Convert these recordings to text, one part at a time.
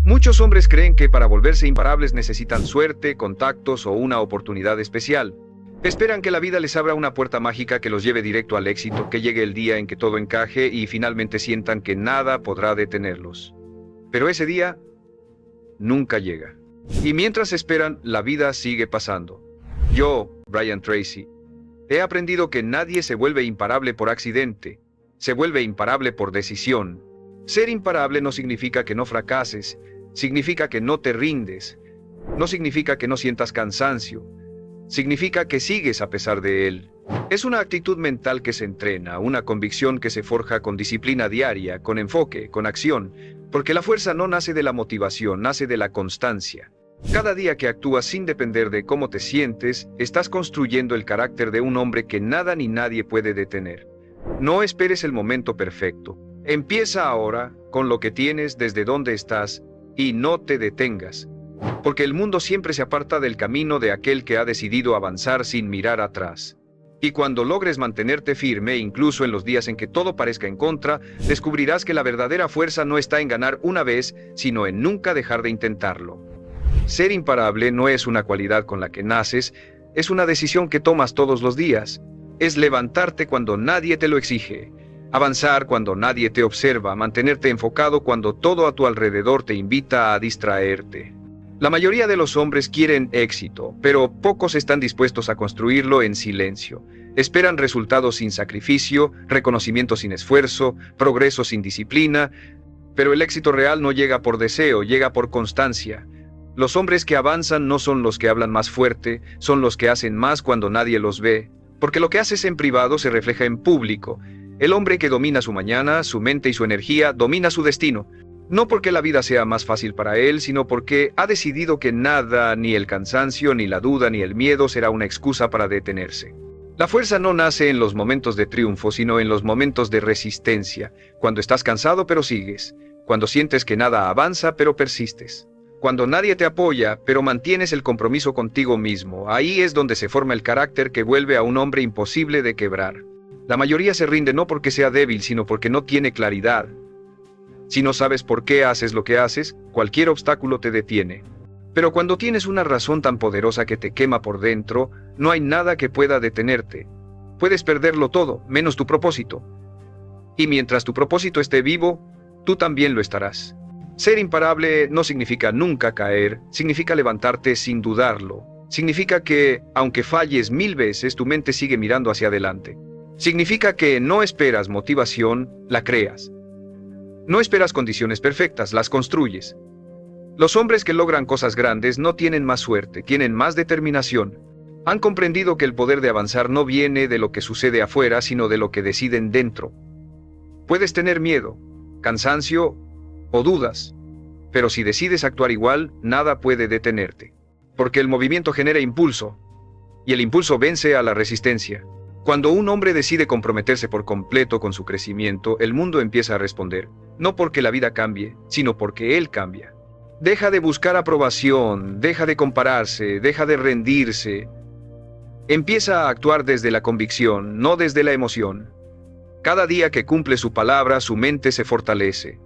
Muchos hombres creen que para volverse imparables necesitan suerte, contactos o una oportunidad especial. Esperan que la vida les abra una puerta mágica que los lleve directo al éxito, que llegue el día en que todo encaje y finalmente sientan que nada podrá detenerlos. Pero ese día nunca llega. Y mientras esperan, la vida sigue pasando. Yo, Brian Tracy, he aprendido que nadie se vuelve imparable por accidente. Se vuelve imparable por decisión. Ser imparable no significa que no fracases, significa que no te rindes, no significa que no sientas cansancio, significa que sigues a pesar de él. Es una actitud mental que se entrena, una convicción que se forja con disciplina diaria, con enfoque, con acción, porque la fuerza no nace de la motivación, nace de la constancia. Cada día que actúas sin depender de cómo te sientes, estás construyendo el carácter de un hombre que nada ni nadie puede detener. No esperes el momento perfecto. Empieza ahora, con lo que tienes, desde donde estás, y no te detengas. Porque el mundo siempre se aparta del camino de aquel que ha decidido avanzar sin mirar atrás. Y cuando logres mantenerte firme, incluso en los días en que todo parezca en contra, descubrirás que la verdadera fuerza no está en ganar una vez, sino en nunca dejar de intentarlo. Ser imparable no es una cualidad con la que naces, es una decisión que tomas todos los días. Es levantarte cuando nadie te lo exige, avanzar cuando nadie te observa, mantenerte enfocado cuando todo a tu alrededor te invita a distraerte. La mayoría de los hombres quieren éxito, pero pocos están dispuestos a construirlo en silencio. Esperan resultados sin sacrificio, reconocimiento sin esfuerzo, progreso sin disciplina, pero el éxito real no llega por deseo, llega por constancia. Los hombres que avanzan no son los que hablan más fuerte, son los que hacen más cuando nadie los ve, porque lo que haces en privado se refleja en público. El hombre que domina su mañana, su mente y su energía, domina su destino. No porque la vida sea más fácil para él, sino porque ha decidido que nada, ni el cansancio, ni la duda, ni el miedo será una excusa para detenerse. La fuerza no nace en los momentos de triunfo, sino en los momentos de resistencia, cuando estás cansado pero sigues, cuando sientes que nada avanza pero persistes, cuando nadie te apoya pero mantienes el compromiso contigo mismo. Ahí es donde se forma el carácter que vuelve a un hombre imposible de quebrar. La mayoría se rinde no porque sea débil, sino porque no tiene claridad. Si no sabes por qué haces lo que haces, cualquier obstáculo te detiene. Pero cuando tienes una razón tan poderosa que te quema por dentro, no hay nada que pueda detenerte. Puedes perderlo todo, menos tu propósito. Y mientras tu propósito esté vivo, tú también lo estarás. Ser imparable no significa nunca caer, significa levantarte sin dudarlo. Significa que, aunque falles 1000 veces, tu mente sigue mirando hacia adelante. Significa que no esperas motivación, la creas. No esperas condiciones perfectas, las construyes. Los hombres que logran cosas grandes no tienen más suerte, tienen más determinación. Han comprendido que el poder de avanzar no viene de lo que sucede afuera, sino de lo que deciden dentro. Puedes tener miedo, cansancio o dudas, pero si decides actuar igual, nada puede detenerte. Porque el movimiento genera impulso, y el impulso vence a la resistencia. Cuando un hombre decide comprometerse por completo con su crecimiento, el mundo empieza a responder, no porque la vida cambie, sino porque él cambia. Deja de buscar aprobación, deja de compararse, deja de rendirse. Empieza a actuar desde la convicción, no desde la emoción. Cada día que cumple su palabra, su mente se fortalece.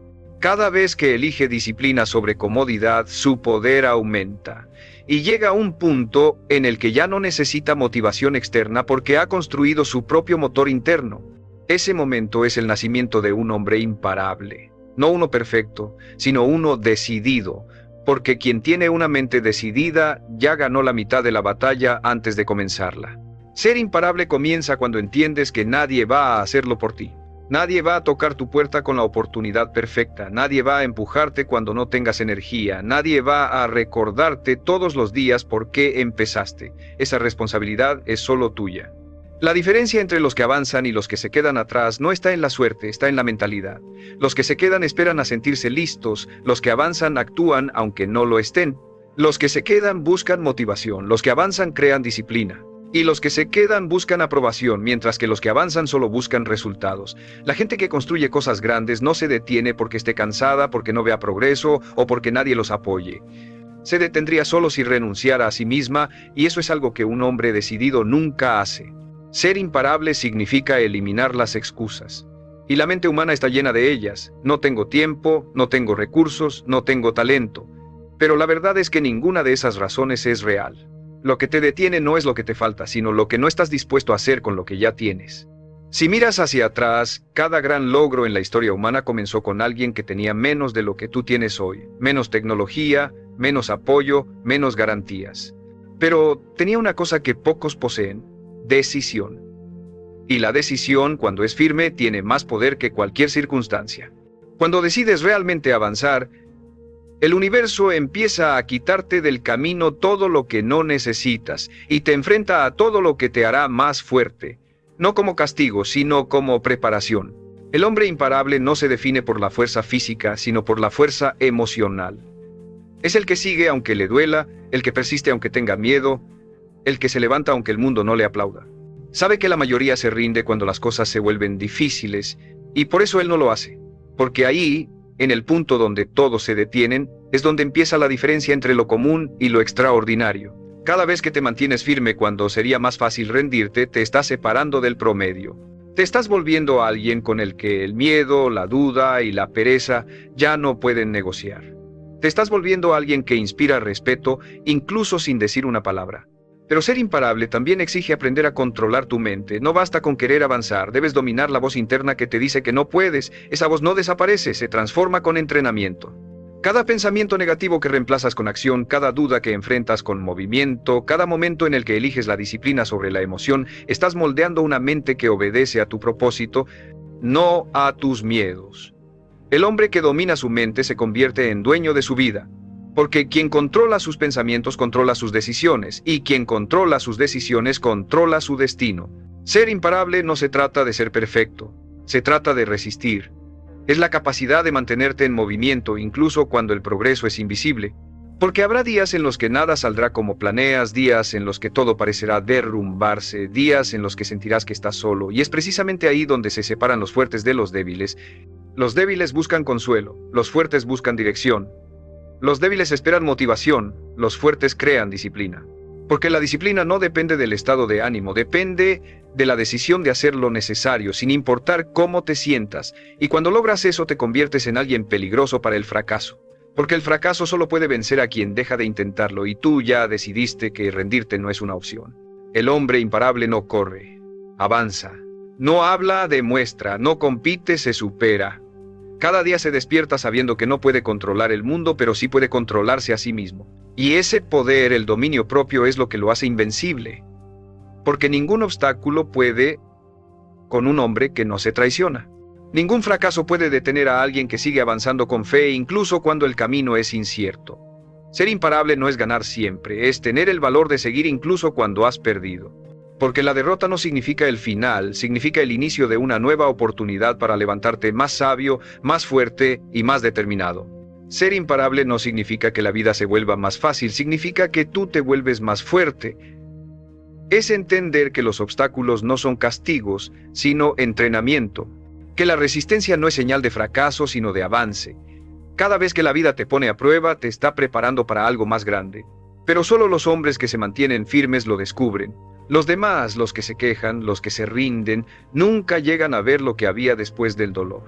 Cada vez que elige disciplina sobre comodidad, su poder aumenta. Y llega a un punto en el que ya no necesita motivación externa porque ha construido su propio motor interno. Ese momento es el nacimiento de un hombre imparable. No uno perfecto, sino uno decidido. Porque quien tiene una mente decidida ya ganó la mitad de la batalla antes de comenzarla. Ser imparable comienza cuando entiendes que nadie va a hacerlo por ti. Nadie va a tocar tu puerta con la oportunidad perfecta, nadie va a empujarte cuando no tengas energía, nadie va a recordarte todos los días por qué empezaste. Esa responsabilidad es solo tuya. La diferencia entre los que avanzan y los que se quedan atrás no está en la suerte, está en la mentalidad. Los que se quedan esperan a sentirse listos, los que avanzan actúan aunque no lo estén. Los que se quedan buscan motivación, los que avanzan crean disciplina. Y los que se quedan buscan aprobación, mientras que los que avanzan solo buscan resultados. La gente que construye cosas grandes no se detiene porque esté cansada, porque no vea progreso o porque nadie los apoye. Se detendría solo si renunciara a sí misma, y eso es algo que un hombre decidido nunca hace. Ser imparable significa eliminar las excusas. Y la mente humana está llena de ellas. No tengo tiempo, no tengo recursos, no tengo talento. Pero la verdad es que ninguna de esas razones es real. Lo que te detiene no es lo que te falta, sino lo que no estás dispuesto a hacer con lo que ya tienes. Si miras hacia atrás, cada gran logro en la historia humana comenzó con alguien que tenía menos de lo que tú tienes hoy. Menos tecnología, menos apoyo, menos garantías. Pero tenía una cosa que pocos poseen: decisión. Y la decisión, cuando es firme, tiene más poder que cualquier circunstancia. Cuando decides realmente avanzar, el universo empieza a quitarte del camino todo lo que no necesitas y te enfrenta a todo lo que te hará más fuerte. No como castigo, sino como preparación. El hombre imparable no se define por la fuerza física, sino por la fuerza emocional. Es el que sigue aunque le duela, el que persiste aunque tenga miedo, el que se levanta aunque el mundo no le aplauda. Sabe que la mayoría se rinde cuando las cosas se vuelven difíciles, y por eso él no lo hace. Porque ahí, en el punto donde todos se detienen, es donde empieza la diferencia entre lo común y lo extraordinario. Cada vez que te mantienes firme cuando sería más fácil rendirte, te estás separando del promedio. Te estás volviendo a alguien con el que el miedo, la duda y la pereza ya no pueden negociar. Te estás volviendo a alguien que inspira respeto, incluso sin decir una palabra. Pero ser imparable también exige aprender a controlar tu mente. No basta con querer avanzar, debes dominar la voz interna que te dice que no puedes. Esa voz no desaparece, se transforma con entrenamiento. Cada pensamiento negativo que reemplazas con acción, cada duda que enfrentas con movimiento, cada momento en el que eliges la disciplina sobre la emoción, estás moldeando una mente que obedece a tu propósito, no a tus miedos. El hombre que domina su mente se convierte en dueño de su vida, porque quien controla sus pensamientos controla sus decisiones, y quien controla sus decisiones controla su destino. Ser imparable no se trata de ser perfecto, se trata de resistir. Es la capacidad de mantenerte en movimiento incluso cuando el progreso es invisible. Porque habrá días en los que nada saldrá como planeas, días en los que todo parecerá derrumbarse, días en los que sentirás que estás solo, y es precisamente ahí donde se separan los fuertes de los débiles. Los débiles buscan consuelo, los fuertes buscan dirección. Los débiles esperan motivación, los fuertes crean disciplina. Porque la disciplina no depende del estado de ánimo, depende de la decisión de hacer lo necesario, sin importar cómo te sientas. Y cuando logras eso, te conviertes en alguien peligroso para el fracaso. Porque el fracaso solo puede vencer a quien deja de intentarlo, y tú ya decidiste que rendirte no es una opción. El hombre imparable no corre, avanza. No habla, demuestra, no compite, se supera. Cada día se despierta sabiendo que no puede controlar el mundo, pero sí puede controlarse a sí mismo. Y ese poder, el dominio propio, es lo que lo hace invencible. Porque ningún obstáculo puede con un hombre que no se traiciona. Ningún fracaso puede detener a alguien que sigue avanzando con fe, incluso cuando el camino es incierto. Ser imparable no es ganar siempre, es tener el valor de seguir incluso cuando has perdido. Porque la derrota no significa el final, significa el inicio de una nueva oportunidad para levantarte más sabio, más fuerte y más determinado. Ser imparable no significa que la vida se vuelva más fácil, significa que tú te vuelves más fuerte. Es entender que los obstáculos no son castigos, sino entrenamiento. Que la resistencia no es señal de fracaso, sino de avance. Cada vez que la vida te pone a prueba, te está preparando para algo más grande. Pero solo los hombres que se mantienen firmes lo descubren. Los demás, los que se quejan, los que se rinden, nunca llegan a ver lo que había después del dolor.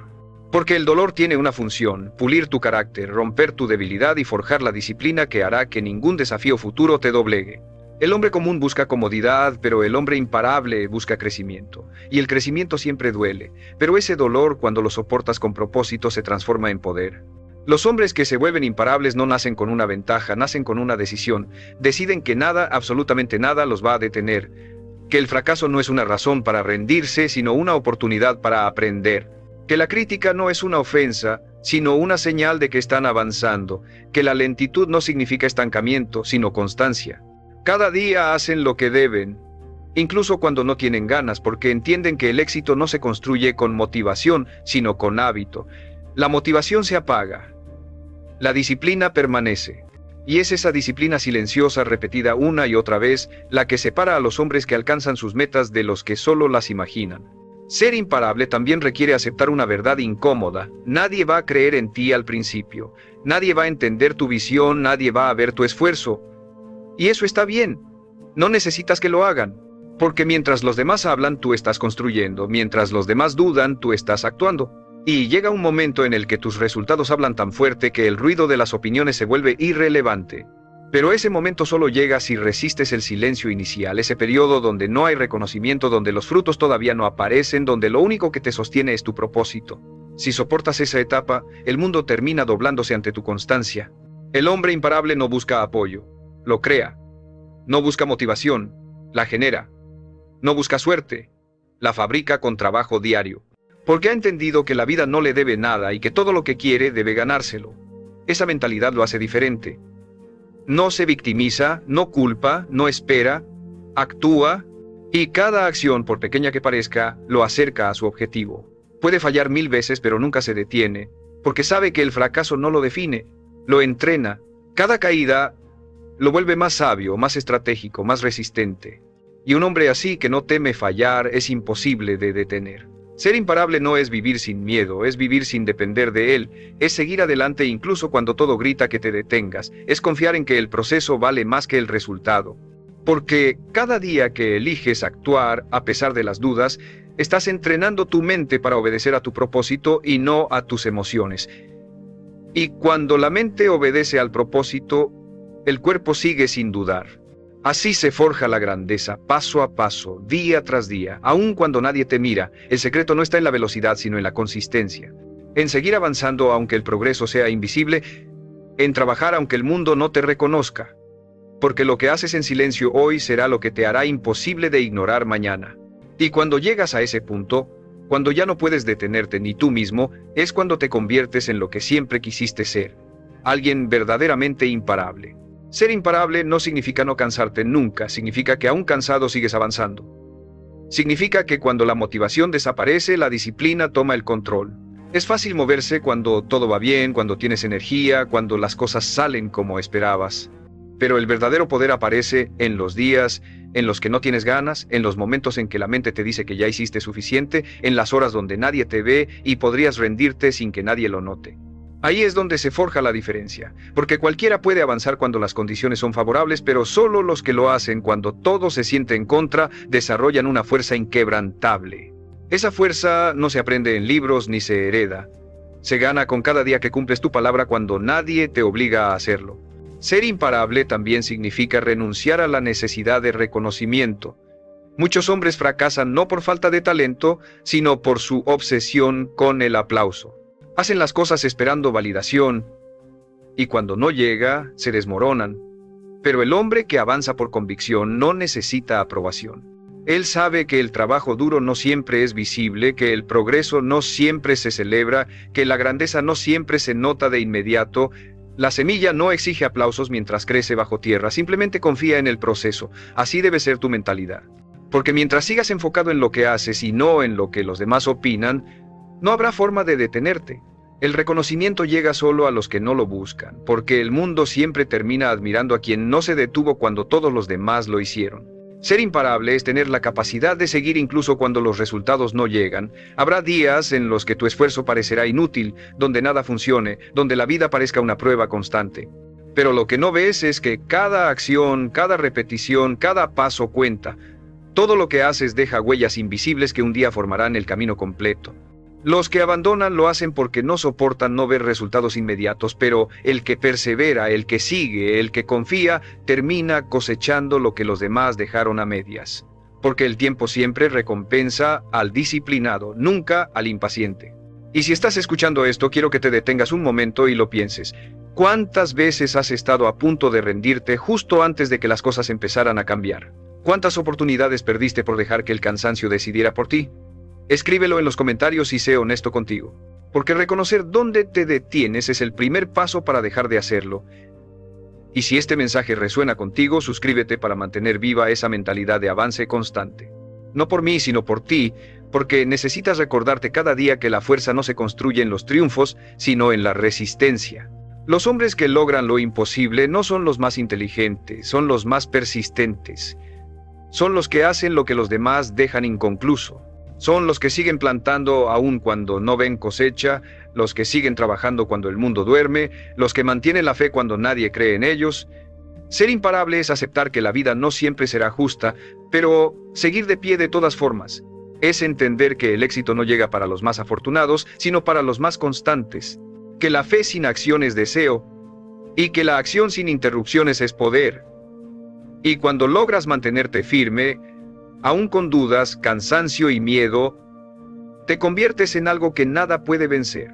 Porque el dolor tiene una función: pulir tu carácter, romper tu debilidad y forjar la disciplina que hará que ningún desafío futuro te doblegue. El hombre común busca comodidad, pero el hombre imparable busca crecimiento. Y el crecimiento siempre duele, pero ese dolor, cuando lo soportas con propósito, se transforma en poder. Los hombres que se vuelven imparables no nacen con una ventaja, nacen con una decisión. Deciden que nada, absolutamente nada, los va a detener. Que el fracaso no es una razón para rendirse, sino una oportunidad para aprender. Que la crítica no es una ofensa, sino una señal de que están avanzando. Que la lentitud no significa estancamiento, sino constancia. Cada día hacen lo que deben, incluso cuando no tienen ganas, porque entienden que el éxito no se construye con motivación, sino con hábito. La motivación se apaga. La disciplina permanece. Y es esa disciplina silenciosa, repetida una y otra vez, la que separa a los hombres que alcanzan sus metas de los que solo las imaginan. Ser imparable también requiere aceptar una verdad incómoda. Nadie va a creer en ti al principio. Nadie va a entender tu visión, nadie va a ver tu esfuerzo. Y eso está bien. No necesitas que lo hagan. Porque mientras los demás hablan, tú estás construyendo, mientras los demás dudan, tú estás actuando. Y llega un momento en el que tus resultados hablan tan fuerte que el ruido de las opiniones se vuelve irrelevante. Pero ese momento solo llega si resistes el silencio inicial, ese periodo donde no hay reconocimiento, donde los frutos todavía no aparecen, donde lo único que te sostiene es tu propósito. Si soportas esa etapa, el mundo termina doblándose ante tu constancia. El hombre imparable no busca apoyo, lo crea. No busca motivación, la genera. No busca suerte, la fabrica con trabajo diario. Porque ha entendido que la vida no le debe nada y que todo lo que quiere debe ganárselo. Esa mentalidad lo hace diferente. No se victimiza, no culpa, no espera, actúa, y cada acción, por pequeña que parezca, lo acerca a su objetivo. Puede fallar 1000 veces, pero nunca se detiene, porque sabe que el fracaso no lo define, lo entrena. Cada caída lo vuelve más sabio, más estratégico, más resistente. Y un hombre así que no teme fallar es imposible de detener. Ser imparable no es vivir sin miedo, es vivir sin depender de él, es seguir adelante incluso cuando todo grita que te detengas, es confiar en que el proceso vale más que el resultado. Porque cada día que eliges actuar a pesar de las dudas, estás entrenando tu mente para obedecer a tu propósito y no a tus emociones. Y cuando la mente obedece al propósito, el cuerpo sigue sin dudar. Así se forja la grandeza, paso a paso, día tras día, aun cuando nadie te mira. El secreto no está en la velocidad, sino en la consistencia. En seguir avanzando aunque el progreso sea invisible, en trabajar aunque el mundo no te reconozca. Porque lo que haces en silencio hoy será lo que te hará imposible de ignorar mañana. Y cuando llegas a ese punto, cuando ya no puedes detenerte ni tú mismo, es cuando te conviertes en lo que siempre quisiste ser. Alguien verdaderamente imparable. Ser imparable no significa no cansarte nunca, significa que aún cansado sigues avanzando. Significa que cuando la motivación desaparece, la disciplina toma el control. Es fácil moverse cuando todo va bien, cuando tienes energía, cuando las cosas salen como esperabas. Pero el verdadero poder aparece en los días en los que no tienes ganas, en los momentos en que la mente te dice que ya hiciste suficiente, en las horas donde nadie te ve y podrías rendirte sin que nadie lo note. Ahí es donde se forja la diferencia, porque cualquiera puede avanzar cuando las condiciones son favorables, pero solo los que lo hacen cuando todo se siente en contra desarrollan una fuerza inquebrantable. Esa fuerza no se aprende en libros ni se hereda. Se gana con cada día que cumples tu palabra cuando nadie te obliga a hacerlo. Ser imparable también significa renunciar a la necesidad de reconocimiento. Muchos hombres fracasan no por falta de talento, sino por su obsesión con el aplauso. Hacen las cosas esperando validación, y cuando no llega, se desmoronan. Pero el hombre que avanza por convicción no necesita aprobación. Él sabe que el trabajo duro no siempre es visible, que el progreso no siempre se celebra, que la grandeza no siempre se nota de inmediato. La semilla no exige aplausos mientras crece bajo tierra, simplemente confía en el proceso. Así debe ser tu mentalidad. Porque mientras sigas enfocado en lo que haces y no en lo que los demás opinan, no habrá forma de detenerte. El reconocimiento llega solo a los que no lo buscan, porque el mundo siempre termina admirando a quien no se detuvo cuando todos los demás lo hicieron. Ser imparable es tener la capacidad de seguir incluso cuando los resultados no llegan. Habrá días en los que tu esfuerzo parecerá inútil, donde nada funcione, donde la vida parezca una prueba constante. Pero lo que no ves es que cada acción, cada repetición, cada paso cuenta. Todo lo que haces deja huellas invisibles que un día formarán el camino completo. Los que abandonan lo hacen porque no soportan no ver resultados inmediatos, pero el que persevera, el que sigue, el que confía, termina cosechando lo que los demás dejaron a medias. Porque el tiempo siempre recompensa al disciplinado, nunca al impaciente. Y si estás escuchando esto, quiero que te detengas un momento y lo pienses. ¿Cuántas veces has estado a punto de rendirte justo antes de que las cosas empezaran a cambiar? ¿Cuántas oportunidades perdiste por dejar que el cansancio decidiera por ti? Escríbelo en los comentarios y sé honesto contigo. Porque reconocer dónde te detienes es el primer paso para dejar de hacerlo. Y si este mensaje resuena contigo, suscríbete para mantener viva esa mentalidad de avance constante. No por mí, sino por ti, porque necesitas recordarte cada día que la fuerza no se construye en los triunfos, sino en la resistencia. Los hombres que logran lo imposible no son los más inteligentes, son los más persistentes. Son los que hacen lo que los demás dejan inconcluso. Son los que siguen plantando aún cuando no ven cosecha, los que siguen trabajando cuando el mundo duerme, los que mantienen la fe cuando nadie cree en ellos. Ser imparable es aceptar que la vida no siempre será justa, pero seguir de pie de todas formas. Es entender que el éxito no llega para los más afortunados, sino para los más constantes. Que la fe sin acción es deseo, y que la acción sin interrupciones es poder. Y cuando logras mantenerte firme, aún con dudas, cansancio y miedo, te conviertes en algo que nada puede vencer.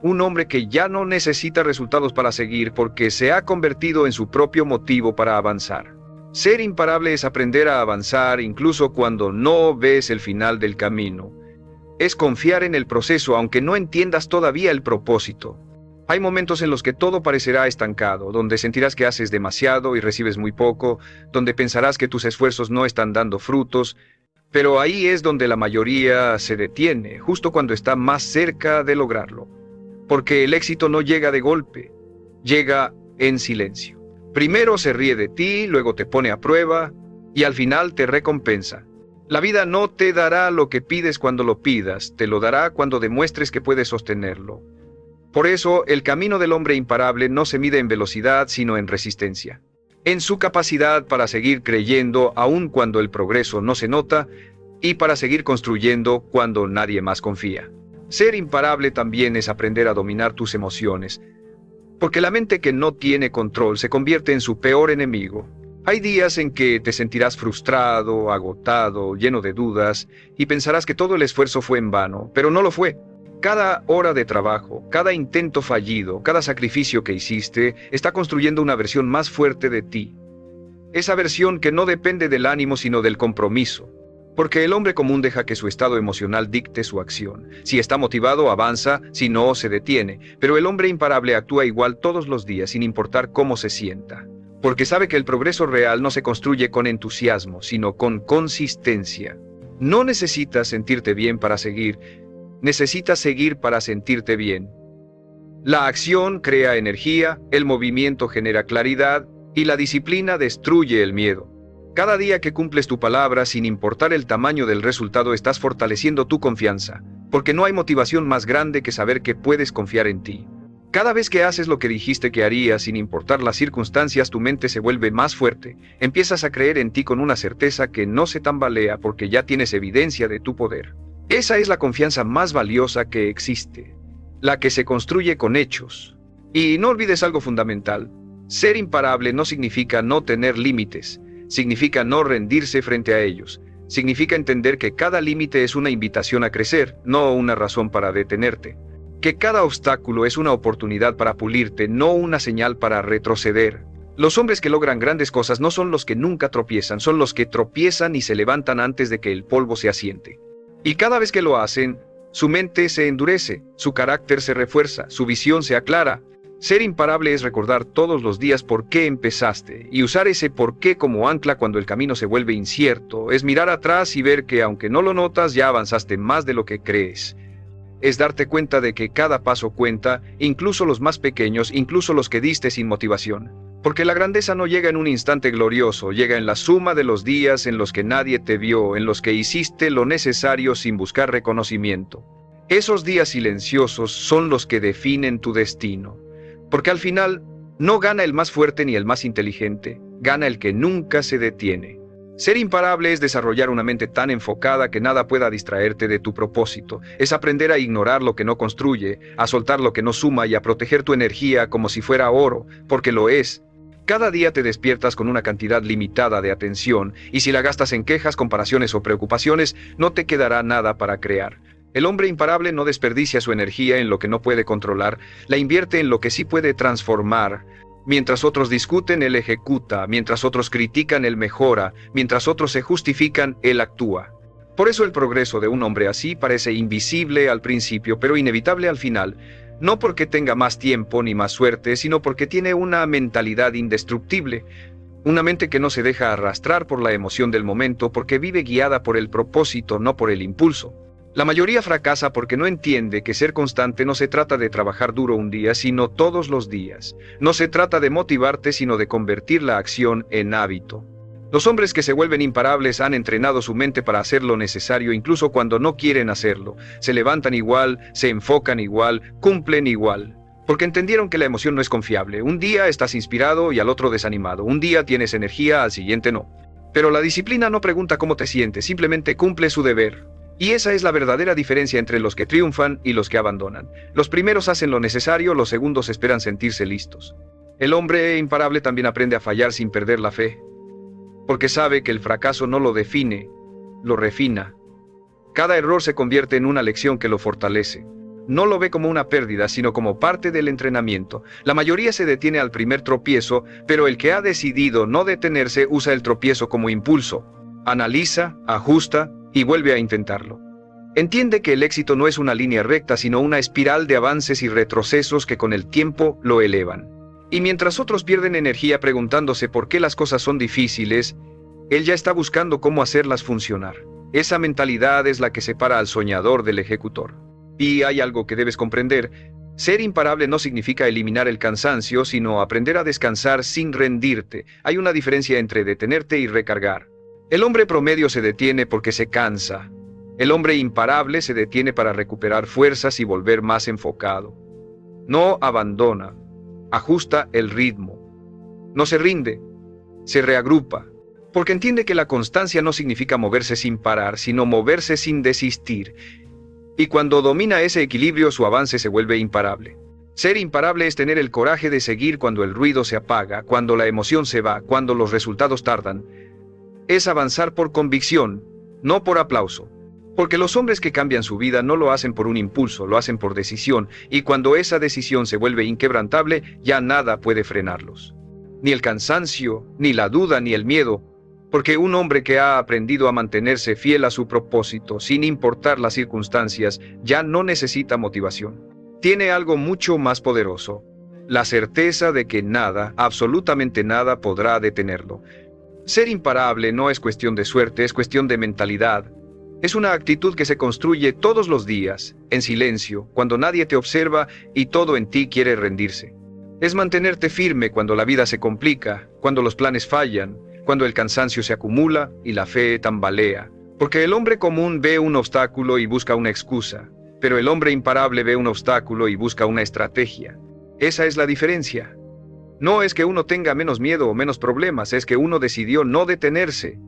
Un hombre que ya no necesita resultados para seguir porque se ha convertido en su propio motivo para avanzar. Ser imparable es aprender a avanzar incluso cuando no ves el final del camino. Es confiar en el proceso aunque no entiendas todavía el propósito. Hay momentos en los que todo parecerá estancado, donde sentirás que haces demasiado y recibes muy poco, donde pensarás que tus esfuerzos no están dando frutos, pero ahí es donde la mayoría se detiene, justo cuando está más cerca de lograrlo. Porque el éxito no llega de golpe, llega en silencio. Primero se ríe de ti, luego te pone a prueba y al final te recompensa. La vida no te dará lo que pides cuando lo pidas, te lo dará cuando demuestres que puedes sostenerlo. Por eso, el camino del hombre imparable no se mide en velocidad, sino en resistencia. En su capacidad para seguir creyendo aun cuando el progreso no se nota y para seguir construyendo cuando nadie más confía. Ser imparable también es aprender a dominar tus emociones, porque la mente que no tiene control se convierte en su peor enemigo. Hay días en que te sentirás frustrado, agotado, lleno de dudas, y pensarás que todo el esfuerzo fue en vano, pero no lo fue. Cada hora de trabajo, cada intento fallido, cada sacrificio que hiciste, está construyendo una versión más fuerte de ti. Esa versión que no depende del ánimo sino del compromiso. Porque el hombre común deja que su estado emocional dicte su acción. Si está motivado, avanza, si no, se detiene. Pero el hombre imparable actúa igual todos los días sin importar cómo se sienta. Porque sabe que el progreso real no se construye con entusiasmo, sino con consistencia. No necesitas sentirte bien para seguir. Necesitas seguir para sentirte bien. La acción crea energía, el movimiento genera claridad y la disciplina destruye el miedo. Cada día que cumples tu palabra, sin importar el tamaño del resultado, estás fortaleciendo tu confianza, porque no hay motivación más grande que saber que puedes confiar en ti. Cada vez que haces lo que dijiste que harías, sin importar las circunstancias, tu mente se vuelve más fuerte. Empiezas a creer en ti con una certeza que no se tambalea porque ya tienes evidencia de tu poder. Esa es la confianza más valiosa que existe, la que se construye con hechos. Y no olvides algo fundamental. Ser imparable no significa no tener límites. Significa no rendirse frente a ellos. Significa entender que cada límite es una invitación a crecer, no una razón para detenerte. Que cada obstáculo es una oportunidad para pulirte, no una señal para retroceder. Los hombres que logran grandes cosas no son los que nunca tropiezan, son los que tropiezan y se levantan antes de que el polvo se asiente. Y cada vez que lo hacen, su mente se endurece, su carácter se refuerza, su visión se aclara. Ser imparable es recordar todos los días por qué empezaste y usar ese por qué como ancla cuando el camino se vuelve incierto. Es mirar atrás y ver que aunque no lo notas ya avanzaste más de lo que crees. Es darte cuenta de que cada paso cuenta, incluso los más pequeños, incluso los que diste sin motivación. Porque la grandeza no llega en un instante glorioso, llega en la suma de los días en los que nadie te vio, en los que hiciste lo necesario sin buscar reconocimiento. Esos días silenciosos son los que definen tu destino. Porque al final, no gana el más fuerte ni el más inteligente, gana el que nunca se detiene. Ser imparable es desarrollar una mente tan enfocada que nada pueda distraerte de tu propósito. Es aprender a ignorar lo que no construye, a soltar lo que no suma y a proteger tu energía como si fuera oro, porque lo es. Cada día te despiertas con una cantidad limitada de atención, y si la gastas en quejas, comparaciones o preocupaciones, no te quedará nada para crear. El hombre imparable no desperdicia su energía en lo que no puede controlar, la invierte en lo que sí puede transformar. Mientras otros discuten, él ejecuta, mientras otros critican, él mejora, mientras otros se justifican, él actúa. Por eso el progreso de un hombre así parece invisible al principio, pero inevitable al final, no porque tenga más tiempo ni más suerte, sino porque tiene una mentalidad indestructible, una mente que no se deja arrastrar por la emoción del momento, porque vive guiada por el propósito, no por el impulso. La mayoría fracasa porque no entiende que ser constante no se trata de trabajar duro un día, sino todos los días. No se trata de motivarte, sino de convertir la acción en hábito. Los hombres que se vuelven imparables han entrenado su mente para hacer lo necesario incluso cuando no quieren hacerlo. Se levantan igual, se enfocan igual, cumplen igual. Porque entendieron que la emoción no es confiable. Un día estás inspirado y al otro desanimado. Un día tienes energía, al siguiente no. Pero la disciplina no pregunta cómo te sientes, simplemente cumple su deber. Y esa es la verdadera diferencia entre los que triunfan y los que abandonan. Los primeros hacen lo necesario, los segundos esperan sentirse listos. El hombre imparable también aprende a fallar sin perder la fe. Porque sabe que el fracaso no lo define, lo refina. Cada error se convierte en una lección que lo fortalece. No lo ve como una pérdida, sino como parte del entrenamiento. La mayoría se detiene al primer tropiezo, pero el que ha decidido no detenerse usa el tropiezo como impulso. Analiza, ajusta y vuelve a intentarlo. Entiende que el éxito no es una línea recta, sino una espiral de avances y retrocesos que con el tiempo lo elevan. Y mientras otros pierden energía preguntándose por qué las cosas son difíciles, él ya está buscando cómo hacerlas funcionar. Esa mentalidad es la que separa al soñador del ejecutor. Y hay algo que debes comprender. Ser imparable no significa eliminar el cansancio, sino aprender a descansar sin rendirte. Hay una diferencia entre detenerte y recargar. El hombre promedio se detiene porque se cansa. El hombre imparable se detiene para recuperar fuerzas y volver más enfocado. No abandona, ajusta el ritmo. No se rinde, se reagrupa. Porque entiende que la constancia no significa moverse sin parar, sino moverse sin desistir. Y cuando domina ese equilibrio, su avance se vuelve imparable. Ser imparable es tener el coraje de seguir cuando el ruido se apaga, cuando la emoción se va, cuando los resultados tardan. Es avanzar por convicción, no por aplauso. Porque los hombres que cambian su vida no lo hacen por un impulso, lo hacen por decisión, y cuando esa decisión se vuelve inquebrantable, ya nada puede frenarlos. Ni el cansancio, ni la duda, ni el miedo. Porque un hombre que ha aprendido a mantenerse fiel a su propósito, sin importar las circunstancias, ya no necesita motivación. Tiene algo mucho más poderoso: la certeza de que nada, absolutamente nada, podrá detenerlo. Ser imparable no es cuestión de suerte, es cuestión de mentalidad. Es una actitud que se construye todos los días, en silencio, cuando nadie te observa y todo en ti quiere rendirse. Es mantenerte firme cuando la vida se complica, cuando los planes fallan, cuando el cansancio se acumula y la fe tambalea. Porque el hombre común ve un obstáculo y busca una excusa, pero el hombre imparable ve un obstáculo y busca una estrategia. Esa es la diferencia. No es que uno tenga menos miedo o menos problemas, es que uno decidió no detenerse.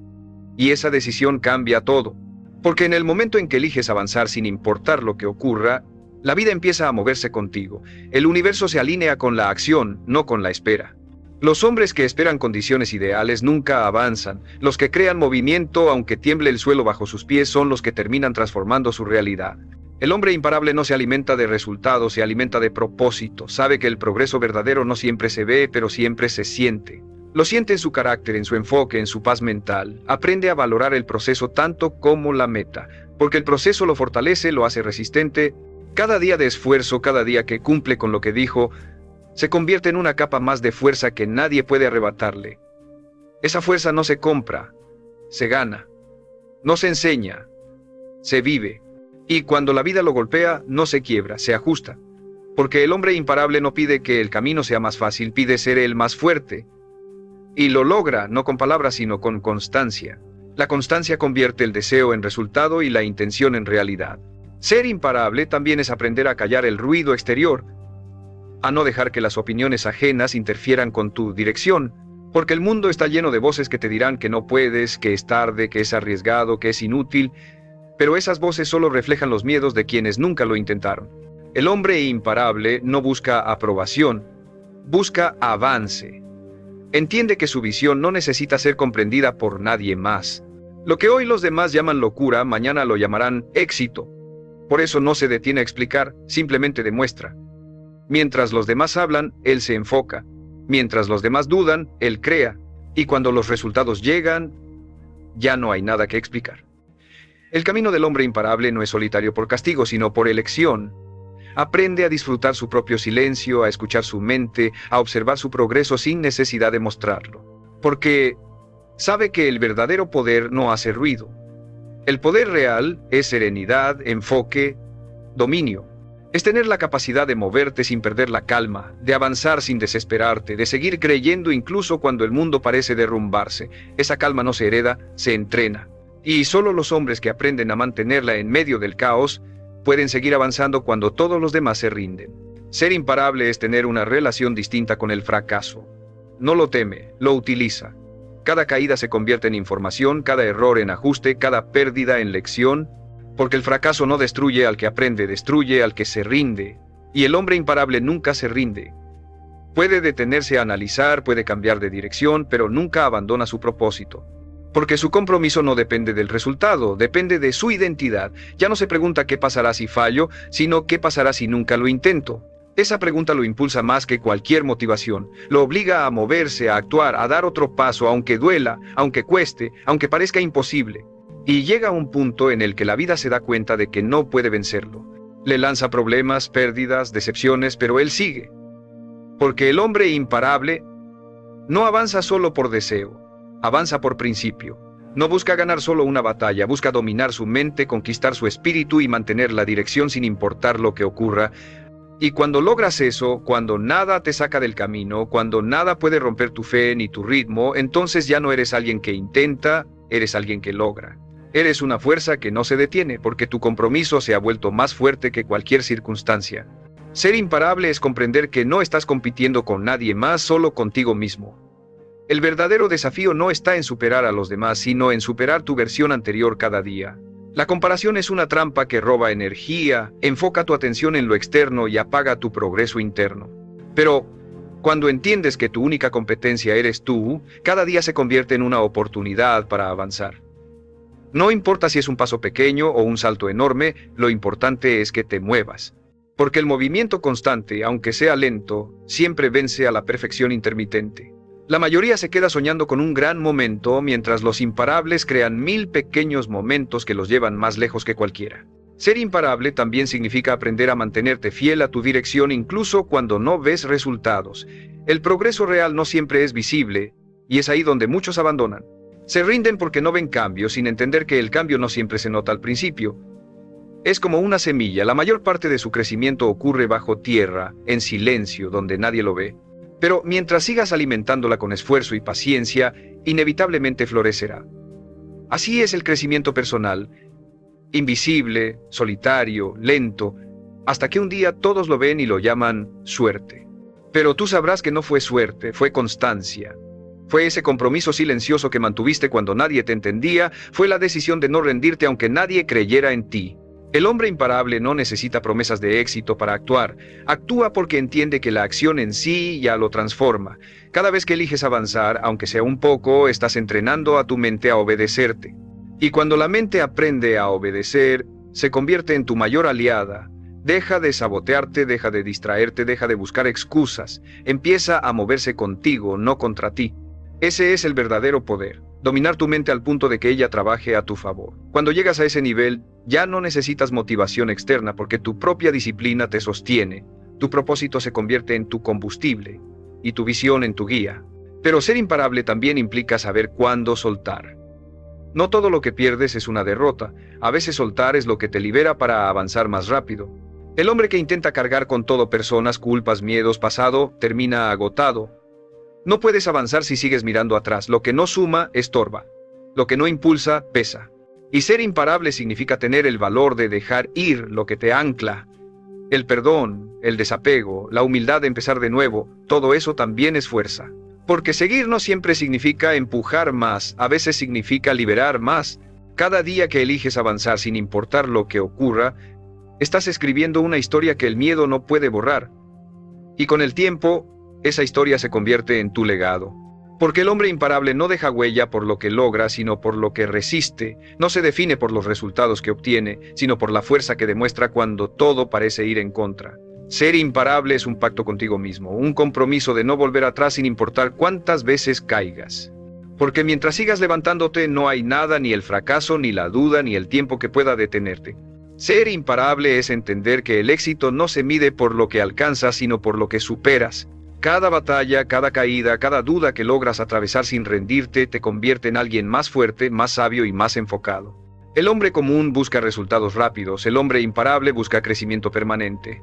Y esa decisión cambia todo. Porque en el momento en que eliges avanzar sin importar lo que ocurra, la vida empieza a moverse contigo. El universo se alinea con la acción, no con la espera. Los hombres que esperan condiciones ideales nunca avanzan. Los que crean movimiento, aunque tiemble el suelo bajo sus pies, son los que terminan transformando su realidad. El hombre imparable no se alimenta de resultados, se alimenta de propósito. Sabe que el progreso verdadero no siempre se ve, pero siempre se siente. Lo siente en su carácter, en su enfoque, en su paz mental. Aprende a valorar el proceso tanto como la meta, porque el proceso lo fortalece, lo hace resistente. Cada día de esfuerzo, cada día que cumple con lo que dijo, se convierte en una capa más de fuerza que nadie puede arrebatarle. Esa fuerza no se compra, se gana. No se enseña, se vive. Y cuando la vida lo golpea, no se quiebra, se ajusta. Porque el hombre imparable no pide que el camino sea más fácil, pide ser el más fuerte. Y lo logra, no con palabras, sino con constancia. La constancia convierte el deseo en resultado y la intención en realidad. Ser imparable también es aprender a callar el ruido exterior, a no dejar que las opiniones ajenas interfieran con tu dirección, porque el mundo está lleno de voces que te dirán que no puedes, que es tarde, que es arriesgado, que es inútil, pero esas voces solo reflejan los miedos de quienes nunca lo intentaron. El hombre imparable no busca aprobación, busca avance. Entiende que su visión no necesita ser comprendida por nadie más. Lo que hoy los demás llaman locura, mañana lo llamarán éxito. Por eso no se detiene a explicar, simplemente demuestra. Mientras los demás hablan, él se enfoca. Mientras los demás dudan, él crea. Y cuando los resultados llegan, ya no hay nada que explicar. El camino del hombre imparable no es solitario por castigo, sino por elección. Aprende a disfrutar su propio silencio, a escuchar su mente, a observar su progreso sin necesidad de mostrarlo. Porque sabe que el verdadero poder no hace ruido. El poder real es serenidad, enfoque, dominio. Es tener la capacidad de moverte sin perder la calma, de avanzar sin desesperarte, de seguir creyendo incluso cuando el mundo parece derrumbarse. Esa calma no se hereda, se entrena. Y solo los hombres que aprenden a mantenerla en medio del caos pueden seguir avanzando cuando todos los demás se rinden. Ser imparable es tener una relación distinta con el fracaso. No lo teme, lo utiliza. Cada caída se convierte en información, cada error en ajuste, cada pérdida en lección, porque el fracaso no destruye al que aprende, destruye al que se rinde. Y el hombre imparable nunca se rinde. Puede detenerse a analizar, puede cambiar de dirección, pero nunca abandona su propósito. Porque su compromiso no depende del resultado, depende de su identidad. Ya no se pregunta qué pasará si fallo, sino qué pasará si nunca lo intento. Esa pregunta lo impulsa más que cualquier motivación. Lo obliga a moverse, a actuar, a dar otro paso, aunque duela, aunque cueste, aunque parezca imposible. Y llega a un punto en el que la vida se da cuenta de que no puede vencerlo. Le lanza problemas, pérdidas, decepciones, pero él sigue. Porque el hombre imparable no avanza solo por deseo, avanza por principio. No busca ganar solo una batalla, busca dominar su mente, conquistar su espíritu y mantener la dirección sin importar lo que ocurra. Y cuando logras eso, cuando nada te saca del camino, cuando nada puede romper tu fe ni tu ritmo, entonces ya no eres alguien que intenta, eres alguien que logra. Eres una fuerza que no se detiene porque tu compromiso se ha vuelto más fuerte que cualquier circunstancia. Ser imparable es comprender que no estás compitiendo con nadie más, solo contigo mismo. El verdadero desafío no está en superar a los demás, sino en superar tu versión anterior cada día. La comparación es una trampa que roba energía, enfoca tu atención en lo externo y apaga tu progreso interno. Pero cuando entiendes que tu única competencia eres tú, cada día se convierte en una oportunidad para avanzar. No importa si es un paso pequeño o un salto enorme, lo importante es que te muevas. Porque el movimiento constante, aunque sea lento, siempre vence a la perfección intermitente. La mayoría se queda soñando con un gran momento, mientras los imparables crean 1000 pequeños momentos que los llevan más lejos que cualquiera. Ser imparable también significa aprender a mantenerte fiel a tu dirección incluso cuando no ves resultados. El progreso real no siempre es visible, y es ahí donde muchos abandonan. Se rinden porque no ven cambios, sin entender que el cambio no siempre se nota al principio. Es como una semilla, la mayor parte de su crecimiento ocurre bajo tierra, en silencio, donde nadie lo ve. Pero mientras sigas alimentándola con esfuerzo y paciencia, inevitablemente florecerá. Así es el crecimiento personal, invisible, solitario, lento, hasta que un día todos lo ven y lo llaman suerte. Pero tú sabrás que no fue suerte, fue constancia. Fue ese compromiso silencioso que mantuviste cuando nadie te entendía, fue la decisión de no rendirte aunque nadie creyera en ti. El hombre imparable no necesita promesas de éxito para actuar. Actúa porque entiende que la acción en sí ya lo transforma. Cada vez que eliges avanzar, aunque sea un poco, estás entrenando a tu mente a obedecerte. Y cuando la mente aprende a obedecer, se convierte en tu mayor aliada. Deja de sabotearte, deja de distraerte, deja de buscar excusas. Empieza a moverse contigo, no contra ti. Ese es el verdadero poder. Dominar tu mente al punto de que ella trabaje a tu favor. Cuando llegas a ese nivel, ya no necesitas motivación externa porque tu propia disciplina te sostiene. Tu propósito se convierte en tu combustible y tu visión en tu guía. Pero ser imparable también implica saber cuándo soltar. No todo lo que pierdes es una derrota. A veces soltar es lo que te libera para avanzar más rápido. El hombre que intenta cargar con todo, personas, culpas, miedos, pasado, termina agotado. No puedes avanzar si sigues mirando atrás. Lo que no suma, estorba. Lo que no impulsa, pesa. Y ser imparable significa tener el valor de dejar ir lo que te ancla. El perdón, el desapego, la humildad de empezar de nuevo, todo eso también es fuerza. Porque seguir no siempre significa empujar más, a veces significa liberar más. Cada día que eliges avanzar sin importar lo que ocurra, estás escribiendo una historia que el miedo no puede borrar. Y con el tiempo, esa historia se convierte en tu legado. Porque el hombre imparable no deja huella por lo que logra, sino por lo que resiste. No se define por los resultados que obtiene, sino por la fuerza que demuestra cuando todo parece ir en contra. Ser imparable es un pacto contigo mismo, un compromiso de no volver atrás sin importar cuántas veces caigas. Porque mientras sigas levantándote, no hay nada, ni el fracaso, ni la duda, ni el tiempo que pueda detenerte. Ser imparable es entender que el éxito no se mide por lo que alcanzas, sino por lo que superas. Cada batalla, cada caída, cada duda que logras atravesar sin rendirte te convierte en alguien más fuerte, más sabio y más enfocado. El hombre común busca resultados rápidos, el hombre imparable busca crecimiento permanente,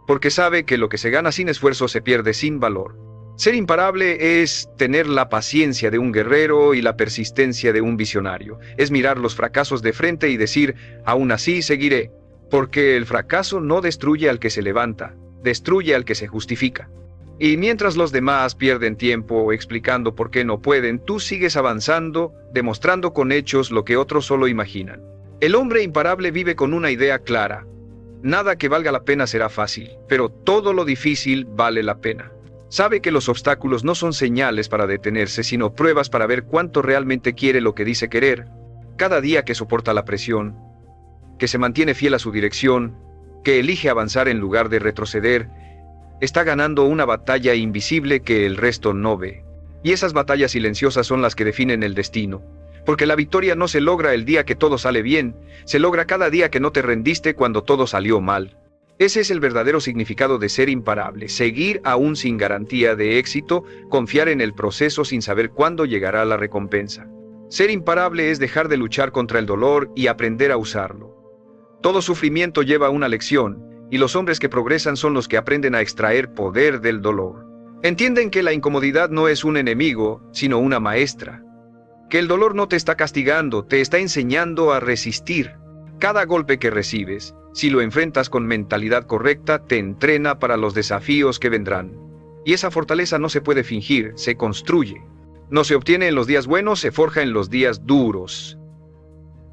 porque sabe que lo que se gana sin esfuerzo se pierde sin valor. Ser imparable es tener la paciencia de un guerrero y la persistencia de un visionario. Es mirar los fracasos de frente y decir, aún así seguiré, porque el fracaso no destruye al que se levanta. destruye al que se justifica. Y mientras los demás pierden tiempo explicando por qué no pueden, tú sigues avanzando, demostrando con hechos lo que otros solo imaginan. El hombre imparable vive con una idea clara. Nada que valga la pena será fácil, pero todo lo difícil vale la pena. Sabe que los obstáculos no son señales para detenerse, sino pruebas para ver cuánto realmente quiere lo que dice querer. Cada día que soporta la presión, que se mantiene fiel a su dirección, que elige avanzar en lugar de retroceder, está ganando una batalla invisible que el resto no ve. Y esas batallas silenciosas son las que definen el destino. Porque la victoria no se logra el día que todo sale bien, se logra cada día que no te rendiste cuando todo salió mal. Ese es el verdadero significado de ser imparable, seguir aún sin garantía de éxito, confiar en el proceso sin saber cuándo llegará la recompensa. Ser imparable es dejar de luchar contra el dolor y aprender a usarlo. Todo sufrimiento lleva una lección, y los hombres que progresan son los que aprenden a extraer poder del dolor. Entienden que la incomodidad no es un enemigo, sino una maestra. Que el dolor no te está castigando, te está enseñando a resistir. Cada golpe que recibes, si lo enfrentas con mentalidad correcta, te entrena para los desafíos que vendrán. Y esa fortaleza no se puede fingir, se construye. No se obtiene en los días buenos, se forja en los días duros.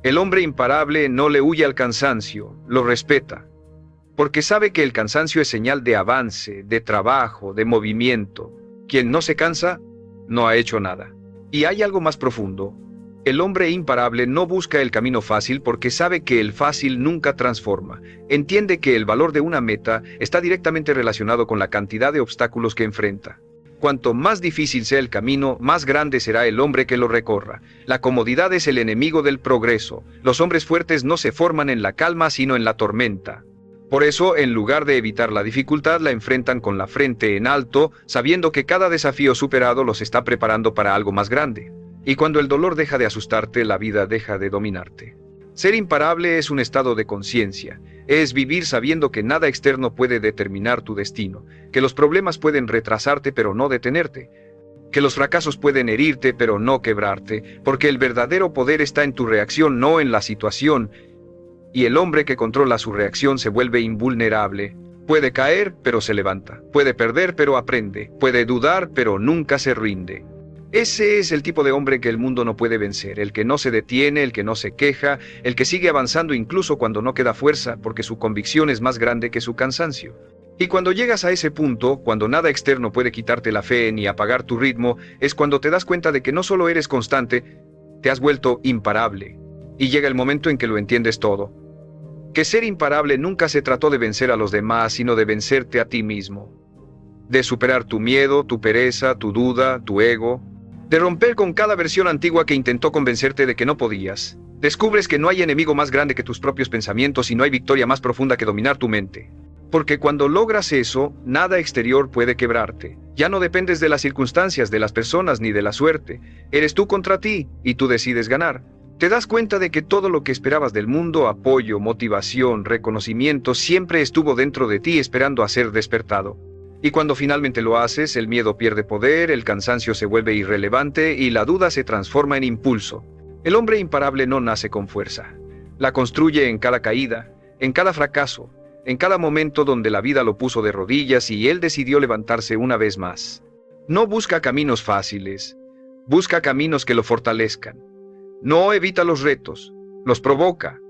El hombre imparable no le huye al cansancio, lo respeta. Porque sabe que el cansancio es señal de avance, de trabajo, de movimiento. Quien no se cansa, no ha hecho nada. Y hay algo más profundo. El hombre imparable no busca el camino fácil porque sabe que el fácil nunca transforma. Entiende que el valor de una meta está directamente relacionado con la cantidad de obstáculos que enfrenta. Cuanto más difícil sea el camino, más grande será el hombre que lo recorra. La comodidad es el enemigo del progreso. Los hombres fuertes no se forman en la calma, sino en la tormenta. Por eso, en lugar de evitar la dificultad, la enfrentan con la frente en alto, sabiendo que cada desafío superado los está preparando para algo más grande. Y cuando el dolor deja de asustarte, la vida deja de dominarte. Ser imparable es un estado de conciencia. Es vivir sabiendo que nada externo puede determinar tu destino, que los problemas pueden retrasarte pero no detenerte, que los fracasos pueden herirte pero no quebrarte, porque el verdadero poder está en tu reacción, no en la situación. Y el hombre que controla su reacción se vuelve invulnerable. Puede caer, pero se levanta. Puede perder, pero aprende. Puede dudar, pero nunca se rinde. Ese es el tipo de hombre que el mundo no puede vencer, el que no se detiene, el que no se queja, el que sigue avanzando incluso cuando no queda fuerza, porque su convicción es más grande que su cansancio. Y cuando llegas a ese punto, cuando nada externo puede quitarte la fe ni apagar tu ritmo, es cuando te das cuenta de que no solo eres constante, te has vuelto imparable. Y llega el momento en que lo entiendes todo. Que ser imparable nunca se trató de vencer a los demás, sino de vencerte a ti mismo. De superar tu miedo, tu pereza, tu duda, tu ego. De romper con cada versión antigua que intentó convencerte de que no podías. Descubres que no hay enemigo más grande que tus propios pensamientos y no hay victoria más profunda que dominar tu mente. Porque cuando logras eso, nada exterior puede quebrarte. Ya no dependes de las circunstancias, de las personas ni de la suerte. Eres tú contra ti y tú decides ganar. Te das cuenta de que todo lo que esperabas del mundo, apoyo, motivación, reconocimiento, siempre estuvo dentro de ti esperando a ser despertado. Y cuando finalmente lo haces, el miedo pierde poder, el cansancio se vuelve irrelevante y la duda se transforma en impulso. El hombre imparable no nace con fuerza. La construye en cada caída, en cada fracaso, en cada momento donde la vida lo puso de rodillas y él decidió levantarse una vez más. No busca caminos fáciles, busca caminos que lo fortalezcan. No evita los retos, los provoca,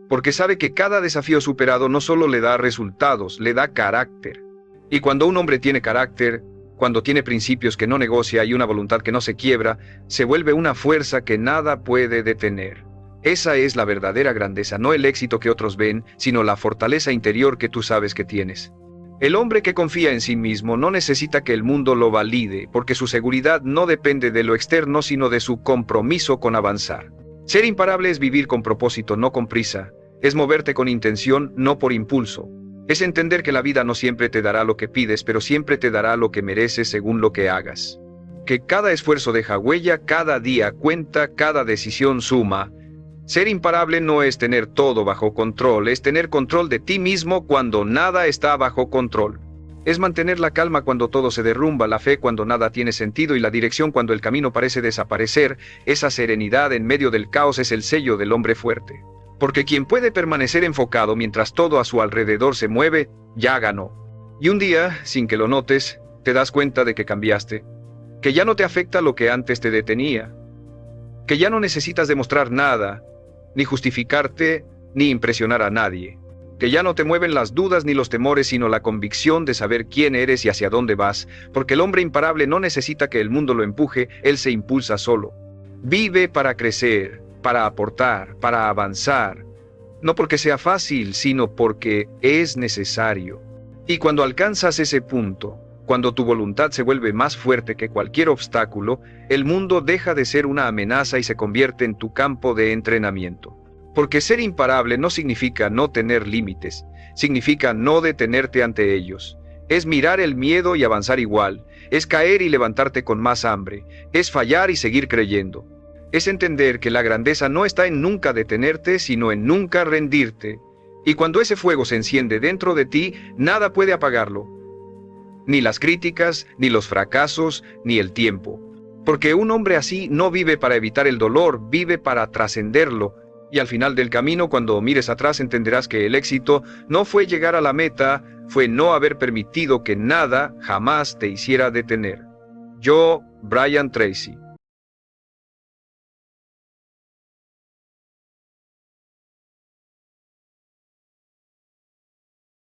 porque sabe que cada desafío superado no solo le da resultados, le da carácter. Y cuando un hombre tiene carácter, cuando tiene principios que no negocia y una voluntad que no se quiebra, se vuelve una fuerza que nada puede detener. Esa es la verdadera grandeza, no el éxito que otros ven, sino la fortaleza interior que tú sabes que tienes. El hombre que confía en sí mismo no necesita que el mundo lo valide, porque su seguridad no depende de lo externo, sino de su compromiso con avanzar. Ser imparable es vivir con propósito, no con prisa. Es moverte con intención, no por impulso. Es entender que la vida no siempre te dará lo que pides, pero siempre te dará lo que mereces según lo que hagas. Que cada esfuerzo deja huella, cada día cuenta, cada decisión suma. Ser imparable no es tener todo bajo control, es tener control de ti mismo cuando nada está bajo control. Es mantener la calma cuando todo se derrumba, la fe cuando nada tiene sentido y la dirección cuando el camino parece desaparecer. Esa serenidad en medio del caos es el sello del hombre fuerte. Porque quien puede permanecer enfocado mientras todo a su alrededor se mueve, ya ganó. Y un día, sin que lo notes, te das cuenta de que cambiaste, que ya no te afecta lo que antes te detenía, que ya no necesitas demostrar nada, ni justificarte, ni impresionar a nadie, que ya no te mueven las dudas ni los temores, sino la convicción de saber quién eres y hacia dónde vas, porque el hombre imparable no necesita que el mundo lo empuje, él se impulsa solo. Vive para crecer, para aportar, para avanzar, no porque sea fácil, sino porque es necesario. Y cuando alcanzas ese punto, cuando tu voluntad se vuelve más fuerte que cualquier obstáculo, el mundo deja de ser una amenaza y se convierte en tu campo de entrenamiento. Porque ser imparable no significa no tener límites, significa no detenerte ante ellos. Es mirar el miedo y avanzar igual, es caer y levantarte con más hambre, es fallar y seguir creyendo. Es entender que la grandeza no está en nunca detenerte, sino en nunca rendirte. Y cuando ese fuego se enciende dentro de ti, nada puede apagarlo. Ni las críticas, ni los fracasos, ni el tiempo. Porque un hombre así no vive para evitar el dolor, vive para trascenderlo. Y al final del camino, cuando mires atrás, entenderás que el éxito no fue llegar a la meta, fue no haber permitido que nada jamás te hiciera detener. Yo, Brian Tracy.